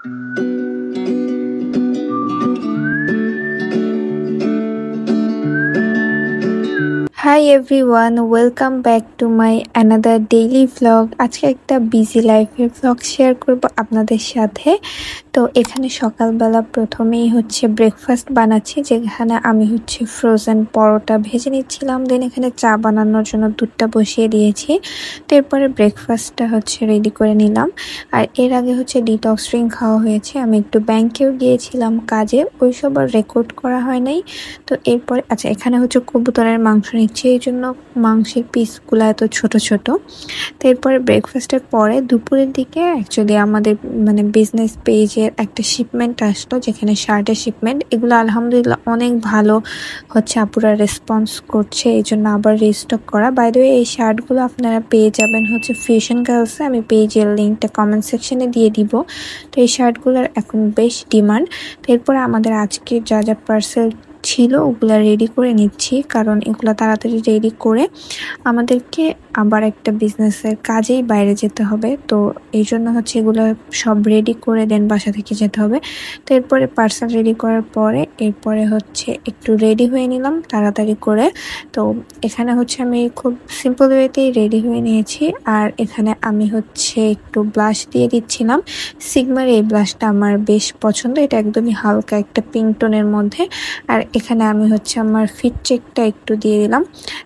Hi everyone, welcome back to my another daily vlog. আজকে একটা busy লাইফের vlog share করব আপনাদের সাথে। তো এখানে সকালবেলা প্রথমেই হচ্ছে ব্রেকফাস্ট বানাচ্ছি, যেখানে আমি হচ্ছে ফ্রোজেন পরোটা ভেজে নিচ্ছিলাম। দেন এখানে চা বানানোর জন্য দুধটা বসিয়ে দিয়েছি। তো এরপরে ব্রেকফাস্টটা হচ্ছে রেডি করে নিলাম। আর এর আগে হচ্ছে ডিটক্স ড্রিঙ্ক খাওয়া হয়েছে। আমি একটু ব্যাংকেও গিয়েছিলাম কাজে, ওইসব আর রেকর্ড করা হয় নাই। তো এরপরে আচ্ছা, এখানে হচ্ছে কবুতরের মাংস নিচ্ছে, এই জন্য মাংসের পিসগুলো এত ছোট ছোট। তো এরপরে ব্রেকফাস্টের পরে দুপুরের দিকে অ্যাকচুয়ালি আমাদের বিজনেস পেজের একটা শিপমেন্ট আসলো, যেখানে শার্টের শিপমেন্ট। এগুলো আলহামদুলিল্লাহ অনেক ভালো হচ্ছে, আপুরা রেসপন্স করছে, এই জন্য আবার রিস্টক করা। বাই দ্য ওয়ে, এই শার্টগুলো আপনারা পেয়ে যাবেন হচ্ছে ফ্যাশন গার্লসে। আমি পেজের লিঙ্কটা কমেন্ট সেকশনে দিয়ে দিব। তো এই শার্টগুলোর এখন বেশ ডিমান্ড। তো এরপরে আমাদের আজকে যা যা পার্সেল ছিল ওগুলা রেডি করে নিচ্ছি, কারণ এগুলা তাড়াতাড়ি রেডি করে আমাদেরকে আবার একটা বিজনেসের কাজেই বাইরে যেতে হবে। তো এই জন্য হচ্ছে এগুলো সব রেডি করে দেন বাসা থেকে যেতে হবে। তো এরপরে পার্সেল রেডি করার পরে এরপরে হচ্ছে একটু রেডি হয়ে নিলাম তাড়াতাড়ি করে। তো এখানে হচ্ছে আমি খুব সিম্পল ওয়েতেই রেডি হয়ে নিয়েছি। আর এখানে আমি হচ্ছে একটু ব্লাশ দিয়ে দিচ্ছিলাম। সিগমার এই ব্লাশটা আমার বেশ পছন্দ, এটা একদমই হালকা একটা পিঙ্ক টোনের মধ্যে। আর এখানে আমি হচ্ছে আমার ফিট চেকটা একটু দিয়ে দিলাম।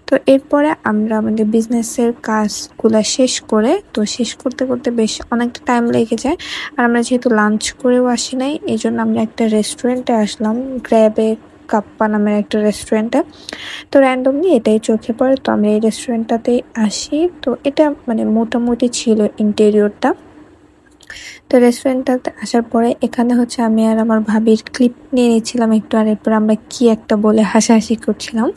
তো এরপরে আমরা আমাদের বিজনেসের কাজগুলো শেষ করে, তো শেষ করতে করতে বেশ অনেকটা টাইম লেগে যায়। আর আমরা যেহেতু লাঞ্চ করেও আসি নাই, এই জন্য আমরা একটা রেস্টুরেন্টে আসলাম, গ্র্যাবে কাপ্পা নামের একটা রেস্টুরেন্টে। তো র্যান্ডমলি এটাই চোখে পড়ে, তো আমরা এই রেস্টুরেন্টটাতেই আসি। তো এটা মোটামুটি ছিল ইন্টেরিয়রটা। তো রেস্টুরেন্টটাতে আসার পরে এখানে হচ্ছে আমি আর আমার ভাবির ক্লিপ নিয়ে নিচ্ছিলাম একটু, আর এরপর আমরা কি একটা বলে হাসাহাসি করছিলাম।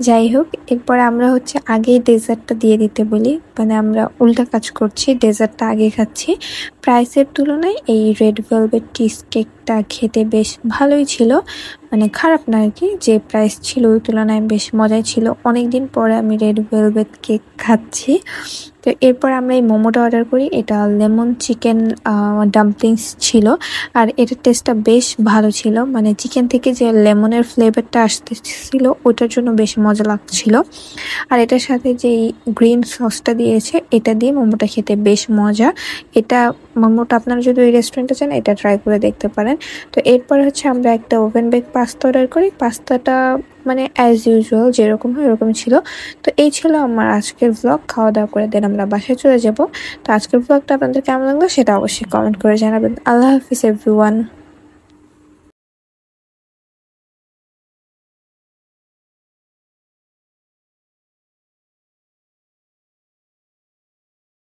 যাই হোক, এরপরে আমরা হচ্ছে আগেই ডেজার্টটা দিয়ে দিতে বলি, আমরা উল্টা কাজ করছি, ডেজার্টটা আগে খাচ্ছি। প্রাইসের তুলনায় এই রেড ভেলভেট চিজ কেকটা খেতে বেশ ভালোই ছিল, খারাপ না আর কি। যে প্রাইস ছিল ওই তুলনায় বেশ মজাই ছিল। অনেকদিন পরে আমি রেড ভেলভেট কেক খাচ্ছি। তো এরপর আমরা এই মোমোটা অর্ডার করি। এটা লেমন চিকেন ডাম্পলিংস ছিল, আর এটার টেস্টটা বেশ ভালো ছিল। চিকেন থেকে যে লেমনের ফ্লেভারটা আসতেছিল ওটার জন্য বেশ মজা লাগছিল। আর এটার সাথে যে গ্রিন সসটা দিয়েছে, এটা দিয়ে মোমোটা খেতে বেশ মজা। এটা মোমোটা আপনারা যদি ওই রেস্টুরেন্টে চান, এটা ট্রাই করে দেখতে পারেন। তো এরপর হচ্ছে আমরা একটা ওভেন বেক পাস্তা অর্ডার করি। পাস্তাটা অ্যাজ ইউজুয়াল যেরকম হয় ওরকম ছিল। তো এই ছিল আমার আজকের ভ্লগ। খাওয়া দাওয়া করে দেন আমরা বাসায় চলে যাব। তো আজকের ভ্লগটা আপনাদের কেমন লাগলো সেটা অবশ্যই কমেন্ট করে জানাবেন। আল্লাহ হাফিজ এভরিওয়ান।